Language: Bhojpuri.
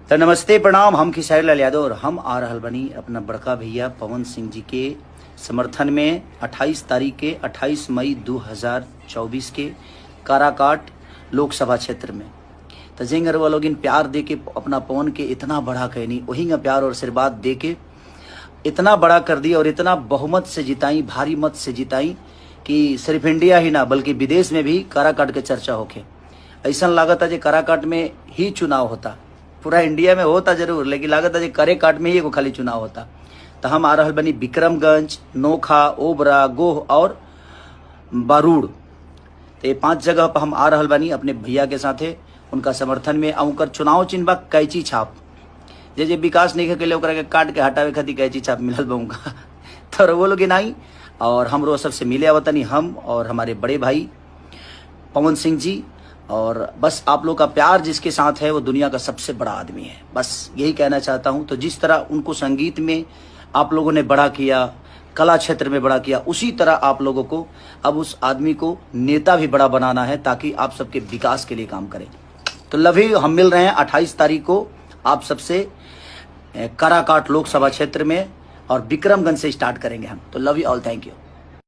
तो नमस्ते प्रणाम, हम खेसारी लाल यादव और हम आ रहल बनी अपना बड़का भैया पवन सिंह जी के समर्थन में 28 तारीख के 28 मई 2024 के काराकाट लोकसभा क्षेत्र में। तो जिंगर वो लोग इन प्यार दे के अपना पवन के इतना बड़ा कहनी, वही का प्यार और आशीर्वाद दे के इतना बड़ा कर दिया और इतना बहुमत से जिताई, भारी मत से जिताई कि सिर्फ इंडिया ही ना बल्कि विदेश में भी काराकाट के चर्चा होके। ऐसा लागत है जो काराकाट में ही चुनाव होता, पूरा इंडिया में होता जरूर, लेकिन लागत है जो काराकाट में ही एगो खाली चुनाव होता। तो हम आ रहल बनी विक्रमगंज, नोखा, ओबरा, गोह और बारूड़। तो ये 5 जगह पर हम आ रहल बनी अपने भैया के साथे उनका समर्थन में। उनकर चुनाव चिन्ह बा कैची छाप, जे विकास नहीं के ओकरा के काट के हटावे खातिर कैची छाप मिलल बा उनका। तो वो लोग नहीं, और हमरो सबसे मिले आवतनी हम और हमारे बड़े भाई पवन सिंह जी। और बस आप लोग का प्यार जिसके साथ है वो दुनिया का सबसे बड़ा आदमी है, बस यही कहना चाहता हूं। तो जिस तरह उनको संगीत में आप लोगों ने बड़ा किया, कला क्षेत्र में बड़ा किया, उसी तरह आप लोगों को अब उस आदमी को नेता भी बड़ा बनाना है ताकि आप सबके विकास के लिए काम करें। तो लव यू, हम मिल रहे हैं 28 तारीख को आप सबसे काराकाट लोकसभा क्षेत्र में और विक्रमगंज से स्टार्ट करेंगे हम। तो love you all, thank you.